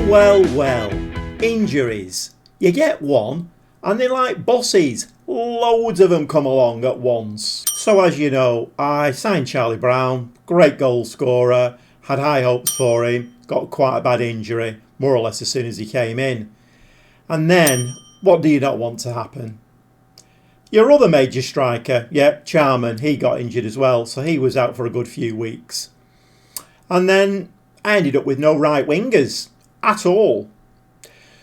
Well, injuries. You get one and they're like bosses. Loads of them come along at once. So as you know, I signed Charlie Brown, great goal scorer, had high hopes for him, got quite a bad injury, more or less as soon as he came in. And then, what do you not want to happen? Your other major striker, Charman, he got injured as well, so he was out for a good few weeks. And then I ended up with no right wingers at all.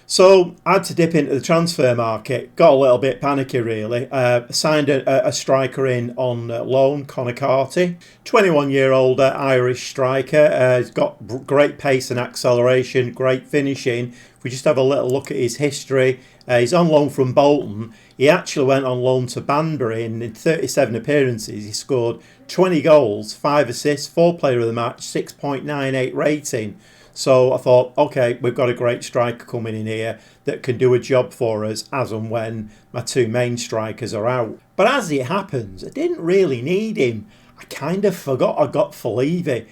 So I had to dip into the transfer market, got a little bit panicky really, signed a striker in on loan, Connor Carty, 21-year-old Irish striker, he's got great pace and acceleration, great finishing. If we just have a little look at his history, he's on loan from Bolton. He actually went on loan to Banbury and in 37 appearances he scored 20 goals, 5 assists, 4 player of the match, 6.98 rating. So I thought, okay, we've got a great striker coming in here that can do a job for us as and when my two main strikers are out. But as it happens, I didn't really need him. I kind of forgot I got Fylde.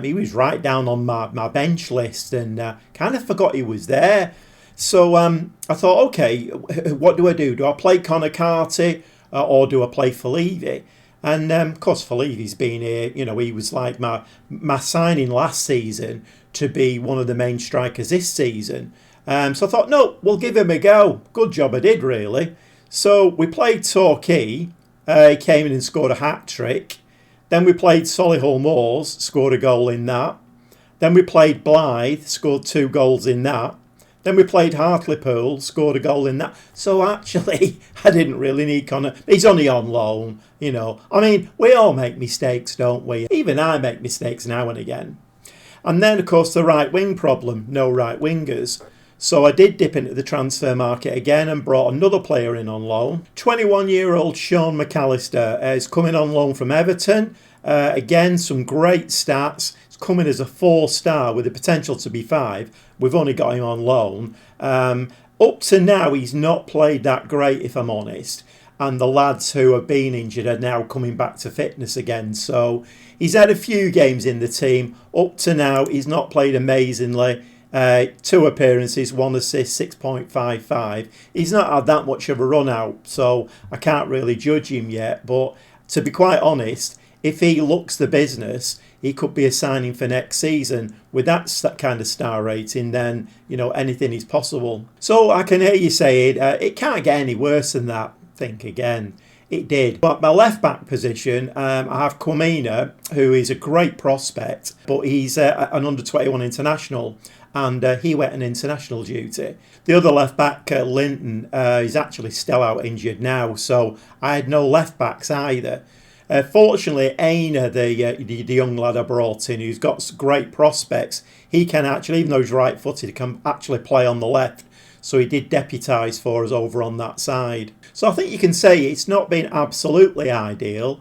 He was right down on my bench list and kind of forgot he was there. So I thought, okay, what do? Do I play Connor Carty or do I play Fylde? And of course, Fylde's been here. You know, he was like my signing last season to be one of the main strikers this season. So I thought, no, we'll give him a go. Good job I did, really. So we played Torquay. He came in and scored a hat-trick. Then we played Solihull Moors, scored a goal in that. Then we played Blythe, scored 2 goals in that. Then we played Hartlepool, scored a goal in that. So actually, I didn't really need Connor. He's only on loan, you know. I mean, we all make mistakes, don't we? Even I make mistakes now and again. And then, of course, the right wing problem, no right wingers. So I did dip into the transfer market again and brought another player in on loan. 21-year-old Sean McAllister is coming on loan from Everton. Again, some great stats. He's coming as a 4-star with the potential to be 5. We've only got him on loan. Up to now, he's not played that great, if I'm honest. And the lads who have been injured are now coming back to fitness again. So he's had a few games in the team. Up to now, he's not played amazingly. 2 appearances, 1 assist, 6.55. He's not had that much of a run out, so I can't really judge him yet. But to be quite honest, if he looks the business, he could be a signing for next season. With that kind of star rating, then, you know, anything is possible. So I can hear you saying, it can't get any worse than that. Think again. It did. But my left back position, I have Kwamina, who is a great prospect, but he's an under-21 international, and he went on international duty. The other left back, Linton, is actually still out injured now, so I had no left backs either. Fortunately, Aina, the young lad I brought in, who's got great prospects, he can actually, even though he's right-footed, can actually play on the left. So he did deputise for us over on that side. So I think you can say it's not been absolutely ideal.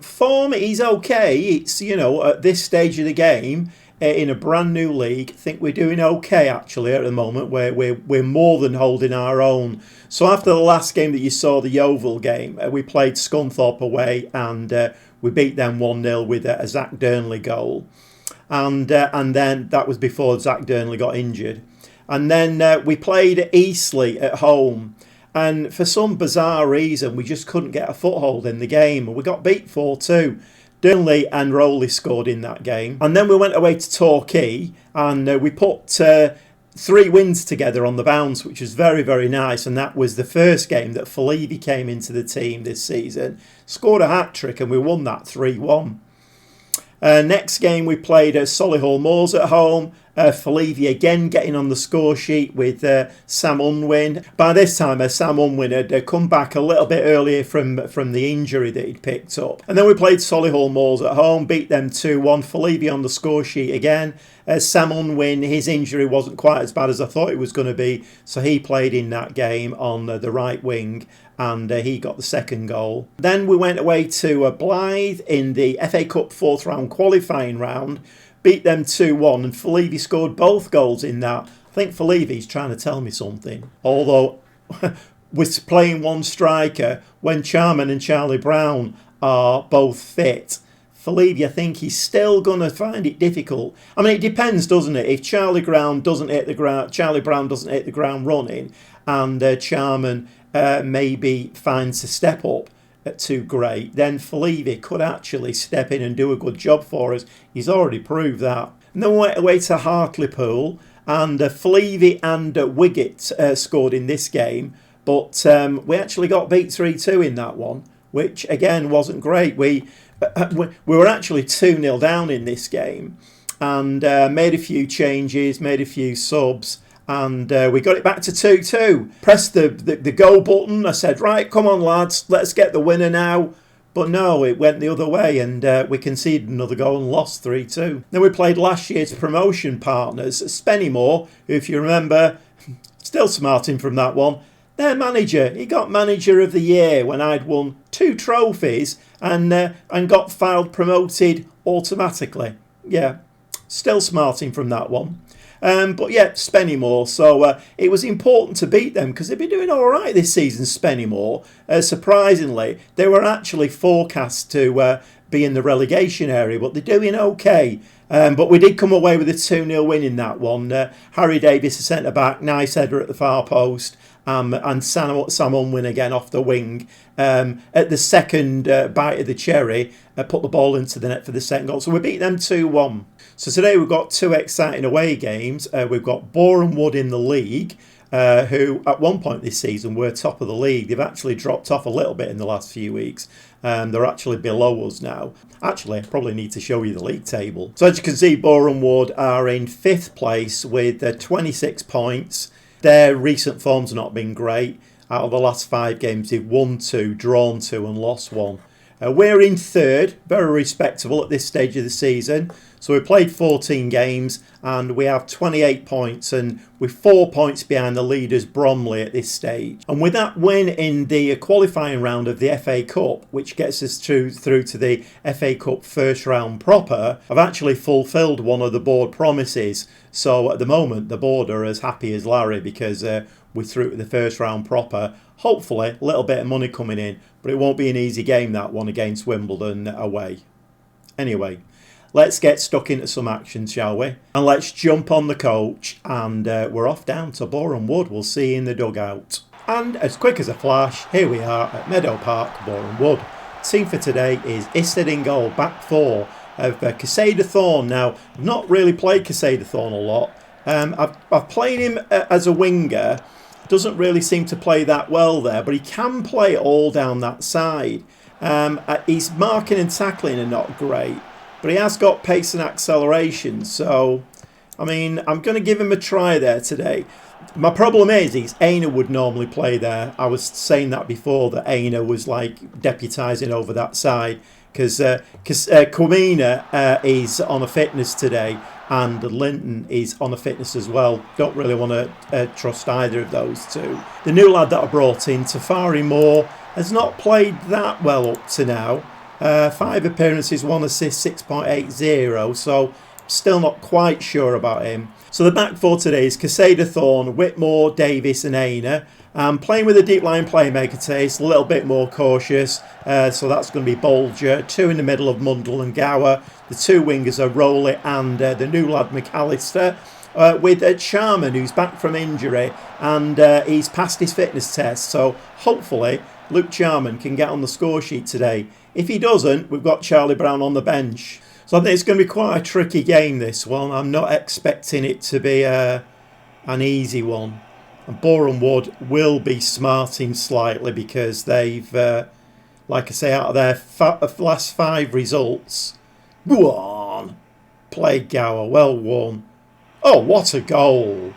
Form is okay. It's, you know, at this stage of the game, in a brand new league, I think we're doing okay actually at the moment. We're more than holding our own. So after the last game that you saw, the Yeovil game, we played Scunthorpe away and we beat them 1-0 with a Zach Durnley goal. And then that was before Zach Durnley got injured. And then we played Eastleigh at home. And for some bizarre reason, we just couldn't get a foothold in the game. We got beat 4-2. Durnley and Rowley scored in that game. And then we went away to Torquay and we put 3 wins together on the bounce, which was very, very nice. And that was the first game that Fylde came into the team this season. Scored a hat-trick and we won that 3-1. Next game we played Solihull Moors at home. Fylde again getting on the score sheet with Sam Unwin. By this time, Sam Unwin had come back a little bit earlier from the injury that he'd picked up. And then we played Solihull Moors at home, beat them 2-1. Fylde on the score sheet again. Sam Unwin, his injury wasn't quite as bad as I thought it was going to be, so he played in that game on the right wing and he got the second goal. Then we went away to Blythe in the FA Cup 4th round qualifying round, beat them 2-1 and Fylde scored both goals in that. I think Fylde's trying to tell me something, although we're playing one striker when Charman and Charlie Brown are both fit. Fylde, I think he's still going to find it difficult. I mean, it depends, doesn't it? If Charlie Brown doesn't hit the ground running, and Charman maybe finds a step up too great, then Fylde could actually step in and do a good job for us. He's already proved that. And then we went away to Hartlepool, and Fylde and Wiggett scored in this game, but we actually got beat 3-2 in that one, which again wasn't great. We were actually 2-0 down in this game, and made a few changes, made a few subs, and we got it back to 2-2. Pressed the go button. I said, right, come on lads, let's get the winner now. But no, it went the other way, and we conceded another goal and lost 3-2. Then we played last year's promotion partners, Spennymoor, who, if you remember, still smarting from that one. Their manager, he got Manager of the Year when I'd won 2 trophies and got filed promoted automatically. Yeah, still smarting from that one. But yeah, Spennymoor. So it was important to beat them because they've been doing all right this season, Spennymoor. Surprisingly, they were actually forecast to be in the relegation area, but they're doing okay. But we did come away with a 2-0 win in that one. Harry Davis, the centre-back, nice header at the far post, and Sam Unwin again off the wing. At the second bite of the cherry, put the ball into the net for the second goal. So we beat them 2-1. So today we've got 2 exciting away games. We've got Boreham Wood in the league, who at one point this season were top of the league. They've actually dropped off a little bit in the last few weeks. They're actually below us now. Actually, I probably need to show you the league table. So as you can see, Boreham Wood are in 5th place with 26 points. Their recent form's not been great. Out of the last 5 games, they've won 2, drawn 2 and lost 1. We're in 3rd, very respectable at this stage of the season. So we played 14 games and we have 28 points, and we're 4 points behind the leaders Bromley at this stage. And with that win in the qualifying round of the FA Cup, which gets us through to the FA Cup first round proper, I've actually fulfilled one of the board promises. So at the moment, the board are as happy as Larry because we're through to the first round proper. Hopefully, a little bit of money coming in, but it won't be an easy game, that one against Wimbledon away. Anyway, let's get stuck into some action, shall we? And let's jump on the coach, and we're off down to Boreham Wood. We'll see you in the dugout. And as quick as a flash, here we are at Meadow Park, Boreham Wood. Team for today is Isted in goal, back 4 of Casada Thorne. Now, I've not really played Casada Thorne a lot. I've played him as a winger. Doesn't really seem to play that well there, but he can play all down that side. His marking and tackling are not great, but he has got pace and acceleration. So, I mean, I'm going to give him a try there today. My problem is Aina would normally play there. I was saying that before, that Aina was like deputising over that side because Kumina is on a fitness today and Linton is on a fitness as well. Don't really want to trust either of those two. The new lad that I brought in, Tafari Moore, has not played that well up to now. 5 appearances, 1 assist, 6.80, so still not quite sure about him. So the back 4 today is Casada Thorne, Whitmore, Davis and Aina. Playing with a deep line playmaker today, it's a little bit more cautious. So that's going to be Bolger. 2 in the middle of Mundle and Gower. The 2 wingers are Rowley and the new lad McAllister. With Charman, who's back from injury, and he's passed his fitness test. So hopefully Luke Charman can get on the score sheet today. If he doesn't, we've got Charlie Brown on the bench. So I think it's going to be quite a tricky game, this one. I'm not expecting it to be an easy one. And Boreham Wood will be smarting slightly because they've, like I say, out of their last 5 results, go on, played Gower, well won. Oh, what a goal.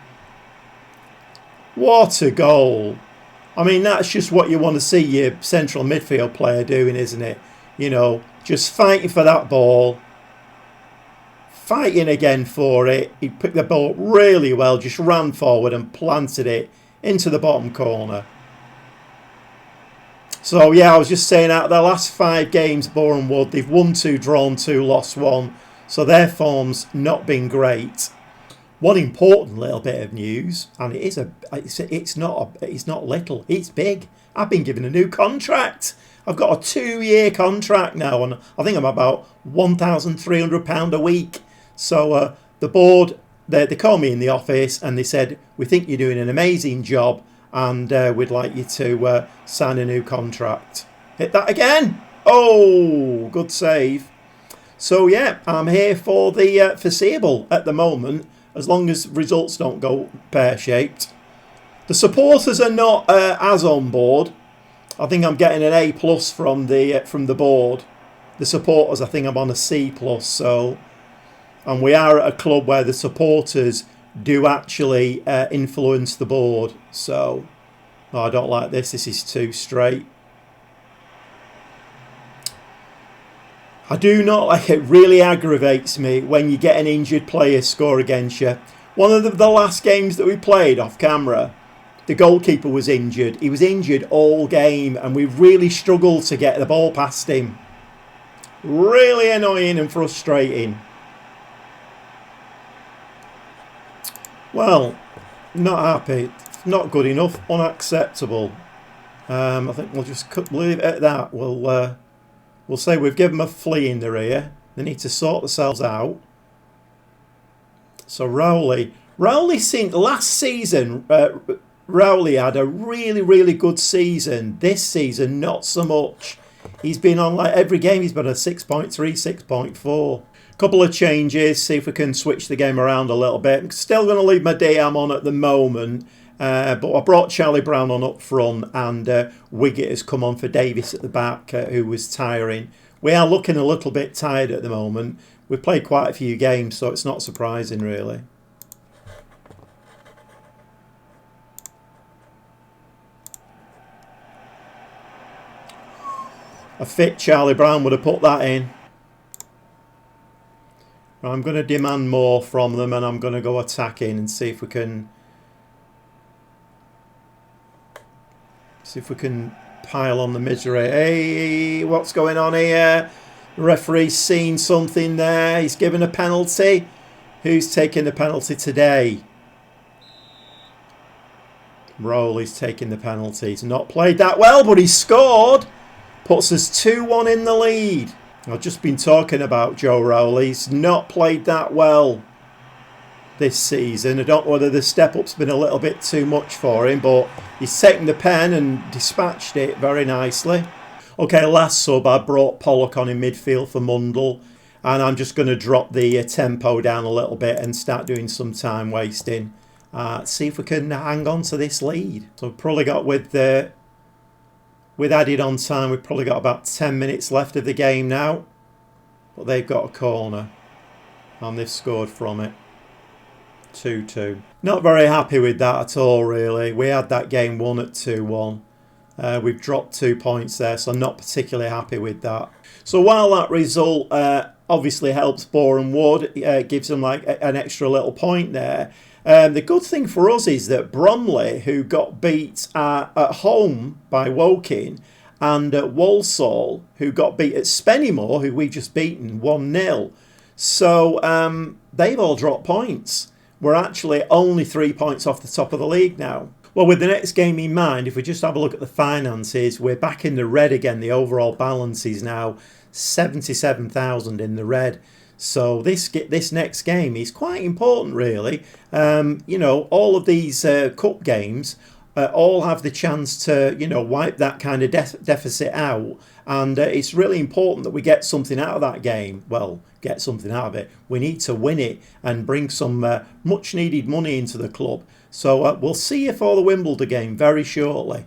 What a goal. I mean, that's just what you want to see your central midfield player doing, isn't it? You know, just fighting for that ball. Fighting again for it. He picked the ball really well, just ran forward and planted it into the bottom corner. So yeah, I was just saying, out of their last 5 games, Boreham Wood, they've won 2, drawn 2, lost 1. So their form's not been great. One important little bit of news, and it's not little, it's big. I've been given a new contract. I've got a 2-year contract now, and I think I'm about £1,300 a week. So the board, they called me in the office and they said, we think you're doing an amazing job, and we'd like you to sign a new contract. Hit that again. Oh, good save. So yeah, I'm here for the foreseeable at the moment, as long as results don't go pear-shaped. The supporters are not as on board. I think I'm getting an A+ from the board. The supporters, I think I'm on a C+. So, and we are at a club where the supporters do actually influence the board. So, no, I don't like this. This is too straight. I do not like it. Really aggravates me when you get an injured player score against you. One of the last games that we played off camera, the goalkeeper was injured. He was injured all game, and we really struggled to get the ball past him. Really annoying and frustrating. Well, not happy. Not good enough. Unacceptable. I think we'll just leave it at that. We'll say we've given them a flea in their ear. They need to sort themselves out. So Rowley since last season, Rowley had a really, really good season. This season, not so much. He's been on like every game. He's been a 6.3, 6.4. Couple of changes. See if we can switch the game around a little bit. I'm still going to leave my DM on at the moment. But I brought Charlie Brown on up front, and Wiggett has come on for Davis at the back, who was tiring. We are looking a little bit tired at the moment. We've played quite a few games, so it's not surprising really. A fit Charlie Brown would have put that in. I'm going to demand more from them, and I'm going to go attacking and see if we can pile on the misery. Hey, what's going on here? The referee's seen something there. He's given a penalty. Who's taking the penalty today? Rowley's taking the penalty. He's not played that well, but he's scored. Puts us 2-1 in the lead. I've just been talking about Joe Rowley. He's not played that well this season. I don't know whether the step-up's been a little bit too much for him, but he's taken the pen and dispatched it very nicely. Okay, last sub, I brought Pollock on in midfield for Mundle, and I'm just going to drop the tempo down a little bit and start doing some time wasting. See if we can hang on to this lead. So we've probably got with added on time, we've probably got about 10 minutes left of the game now. But they've got a corner, and they've scored from it. 2-2. Not very happy with that at all, really. We had that game won at 2-1. We've dropped 2 points there, so I'm not particularly happy with that. So while that result obviously helps Boreham Wood, gives them like an extra little point there, the good thing for us is that Bromley, who got beat at home by Woking, and Walsall, who got beat at Spennymoor, who we've just beaten 1-0. So they've all dropped points. We're actually only 3 points off the top of the league now. Well, with the next game in mind, if we just have a look at the finances, we're back in the red again. The overall balance is now 77,000 in the red. So this next game is quite important, really. You know, all of these cup games all have the chance to, you know, wipe that kind of deficit out. And it's really important that we get something out of that game. Well, get something out of it. We need to win it and bring some much needed money into the club. So we'll see you for the Wimbledon game very shortly.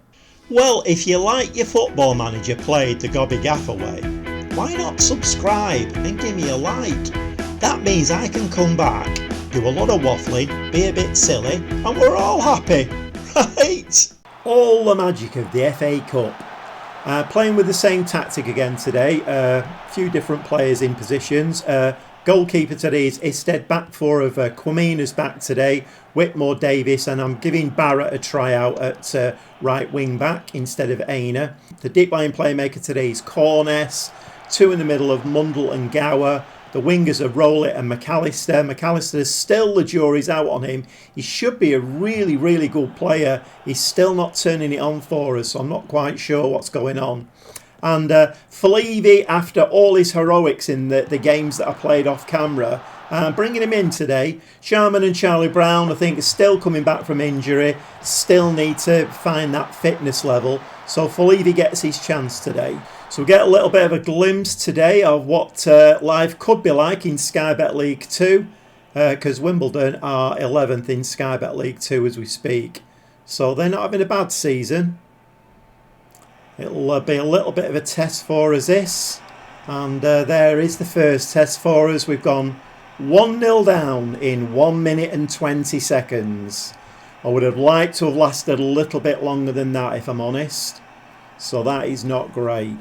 Well, if you like your Football Manager played the Gobby Gaffer way, why not subscribe and give me a like? That means I can come back, do a lot of waffling, be a bit silly, and we're all happy, right? All the magic of the FA Cup. Playing with the same tactic again today. A few different players in positions. Goalkeeper today is Isted. Back four of Kwamina's back today. Whitmore, Davis, and I'm giving Barrett a tryout at right wing back instead of Aina. The deep line playmaker today is Corness. Two in the middle of Mundle and Gower. The wingers are Rowlett and McAllister. McAllister's still, the jury's out on him. He should be a really, really good player. He's still not turning it on for us, so I'm not quite sure what's going on. And Fylde, after all his heroics in the games that I played off camera, bringing him in today. Sharman and Charlie Brown, I think, are still coming back from injury, still need to find that fitness level. So Fylde gets his chance today. So we get a little bit of a glimpse today of what life could be like in Sky Bet League 2, because Wimbledon are 11th in Sky Bet League 2 as we speak. So they're not having a bad season. It'll be a little bit of a test for us this. And there is the first test for us. We've gone 1-0 down in 1 minute and 20 seconds. I would have liked to have lasted a little bit longer than that, if I'm honest. So that is not great.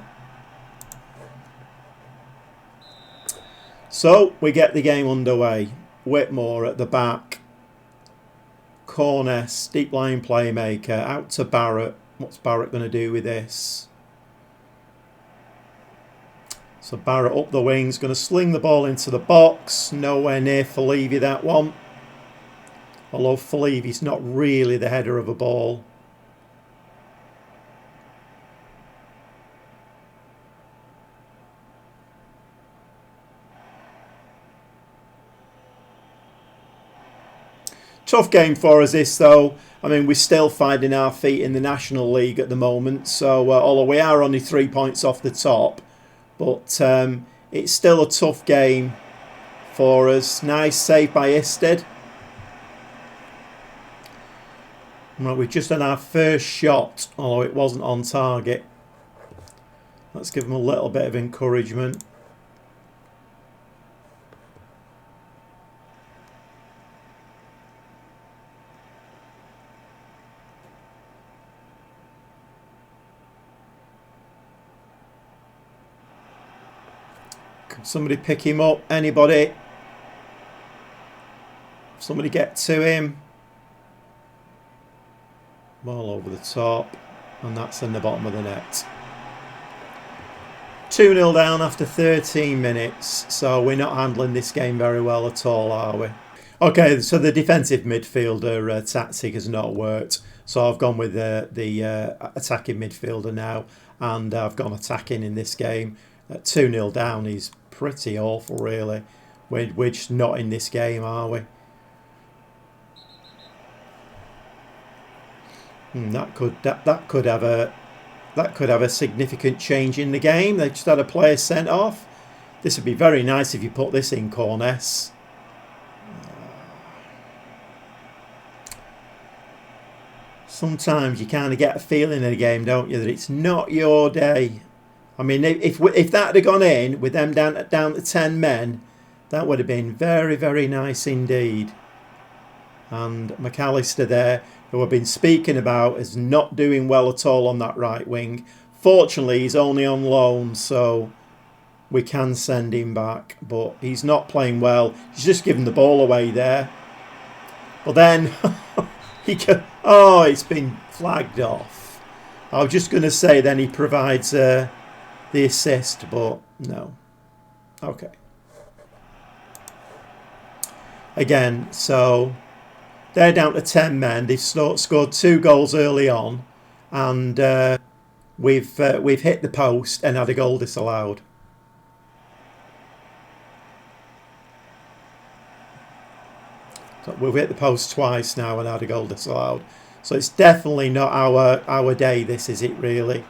So we get the game underway. Whitmore at the back. Corness, deep line playmaker, out to Barrett. What's Barrett going to do with this? So Barrett up the wings, going to sling the ball into the box. Nowhere near Fylde, that one. Although Fylde's not really the header of a ball. Tough game for us this though. I mean, we're still finding our feet in the National League at the moment. So although we are only 3 points off the top, but it's still a tough game for us. Nice save by Isted. Well, we've just done our first shot, although it wasn't on target. Let's give them a little bit of encouragement. Can somebody pick him up? Anybody? Somebody get to him. Ball over the top. And that's in the bottom of the net. 2-0 down after 13 minutes. So we're not handling this game very well at all, are we? Okay, so the defensive midfielder tactic has not worked. So I've gone with the attacking midfielder now. And I've gone attacking in this game. 2-0 down is pretty awful, really. We're just not in this game, are we? That could have a significant change in the game. They just had a player sent off. This would be very nice if you put this in, Corness. Sometimes you kind of get a feeling in a game, don't you, that it's not your day. I mean, if that had gone in with them down to 10 men, that would have been very, very nice indeed. And McAllister there, who I've been speaking about, is not doing well at all on that right wing. Fortunately, he's only on loan, so we can send him back. But he's not playing well. He's just giving the ball away there. But then, it's been flagged off. I was just going to say then he provides the assist, but no. Okay. Again, so they're down to 10 men. They've scored 2 goals early on, and we've hit the post and had a goal disallowed. So we've hit the post twice now and had a goal disallowed. So it's definitely not our day. This is it really.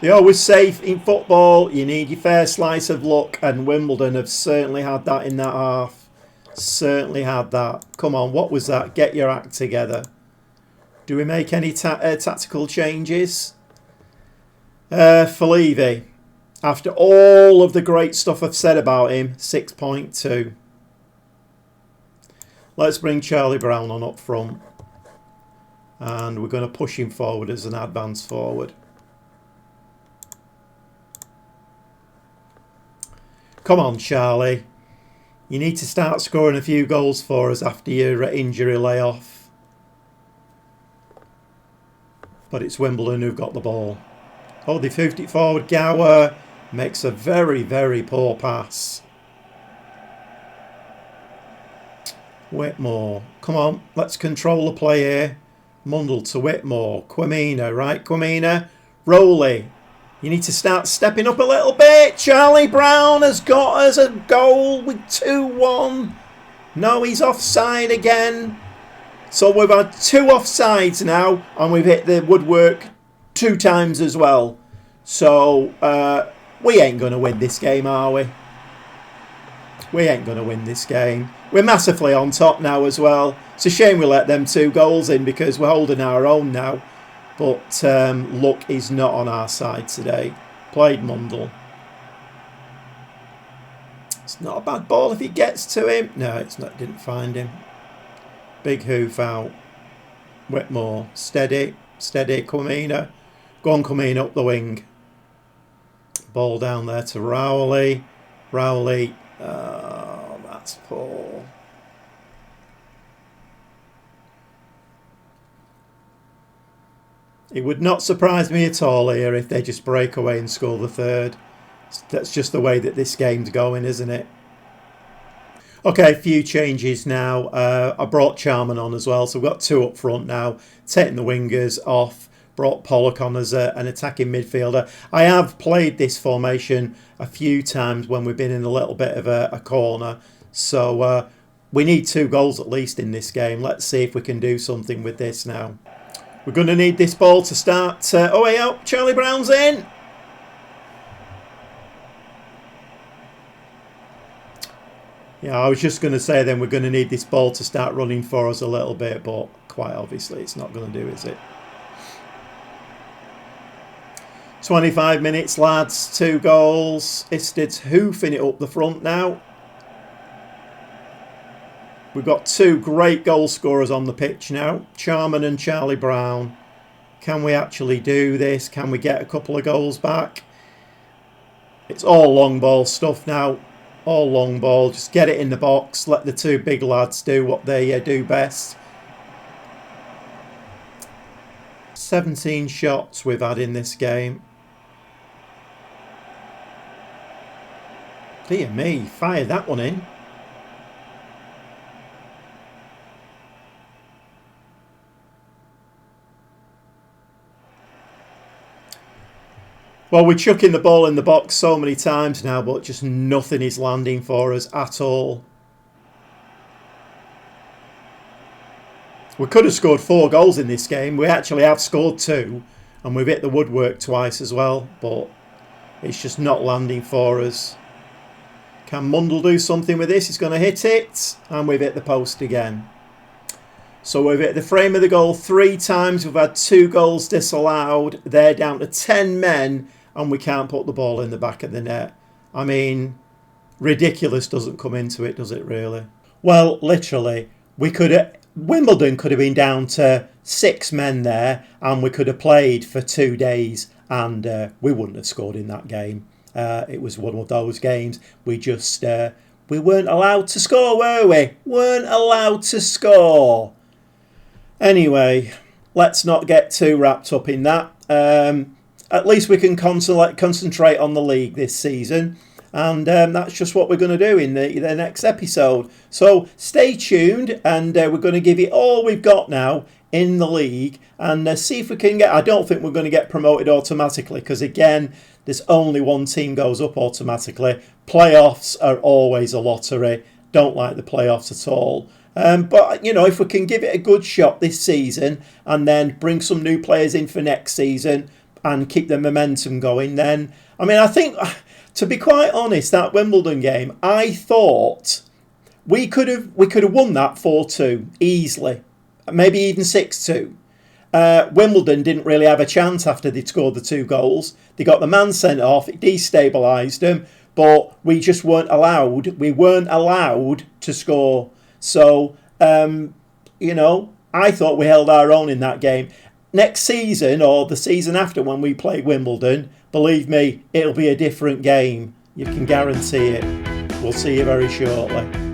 They always say in football you need your fair slice of luck, and Wimbledon have certainly had that in that half. Certainly had that. Come on, what was that? Get your act together. Do we make any tactical changes? Fylde, after all of the great stuff I've said about him, 6.2. Let's bring Charlie Brown on up front. And we're going to push him forward as an advance forward. Come on, Charlie. You need to start scoring a few goals for us after your injury layoff. But it's Wimbledon who've got the ball. Oh, they've moved it forward. Gower makes a very, very poor pass. Whitmore. Come on, let's control the play here. Mundle to Whitmore. Quamina, right, Quamina? Rowley. You need to start stepping up a little bit. Charlie Brown has got us a goal with 2-1. No, he's offside again. So we've had 2 offsides now, and we've hit the woodwork 2 times as well. So we ain't going to win this game, are we? We ain't going to win this game. We're massively on top now as well. It's a shame we let them 2 goals in because we're holding our own now. But luck is not on our side today. Played Mundle. It's not a bad ball if he gets to him. No, it's not. Didn't find him. Big hoof out. Whitmore. Steady. Steady. Quamina. Go on, Quamina up the wing. Ball down there to Rowley. Rowley. Oh, that's poor. It would not surprise me at all here if they just break away and score the 3rd. That's just the way that this game's going, isn't it? Okay, a few changes now. I brought Charman on as well, so we've got 2 up front now. Taking the wingers off. Brought Pollock on as an attacking midfielder. I have played this formation a few times when we've been in a little bit of a corner. So we need 2 goals at least in this game. Let's see if we can do something with this now. We're going to need this ball to start. Oh, way up. Charlie Brown's in. Yeah, I was just going to say then we're going to need this ball to start running for us a little bit, but quite obviously it's not going to do, is it? 25 minutes, lads. 2 goals. Isted's hoofing it up the front now. We've got 2 great goal scorers on the pitch now. Charman and Charlie Brown. Can we actually do this? Can we get a couple of goals back? It's all long ball stuff now. All long ball. Just get it in the box. Let the 2 big lads do what they do best. 17 shots we've had in this game. Dear me, fire that one in. Well, we're chucking the ball in the box so many times now, but just nothing is landing for us at all. We could have scored 4 goals in this game. We actually have scored 2, and we've hit the woodwork twice as well, but it's just not landing for us. Can Mundle do something with this? He's going to hit it, and we've hit the post again. So we've hit the frame of the goal 3 times. We've had 2 goals disallowed. They're down to 10 men, and we can't put the ball in the back of the net. I mean, ridiculous doesn't come into it, does it really? Well, literally, Wimbledon could have been down to 6 men there, and we could have played for 2 days, and we wouldn't have scored in that game. It was one of those games we just we weren't allowed to score, were we? Weren't allowed to score. Anyway, let's not get too wrapped up in that. At least we can concentrate on the league this season, and that's just what we're going to do in the next episode. So stay tuned, and we're going to give you all we've got now in the league, and see if we can get... I don't think we're going to get promoted automatically, because again, there's only 1 team goes up automatically. Playoffs are always a lottery. Don't like the playoffs at all. But, you know, if we can give it a good shot this season and then bring some new players in for next season and keep the momentum going, then... I mean, I think, to be quite honest, that Wimbledon game, I thought we could have won that 4-2 easily. Maybe even 6-2. Wimbledon didn't really have a chance after they'd scored the 2 goals. They got the man sent off. It destabilised them. But we just weren't allowed. We weren't allowed to score. So, you know, I thought we held our own in that game. Next season, or the season after when we play Wimbledon, believe me, it'll be a different game. You can guarantee it. We'll see you very shortly.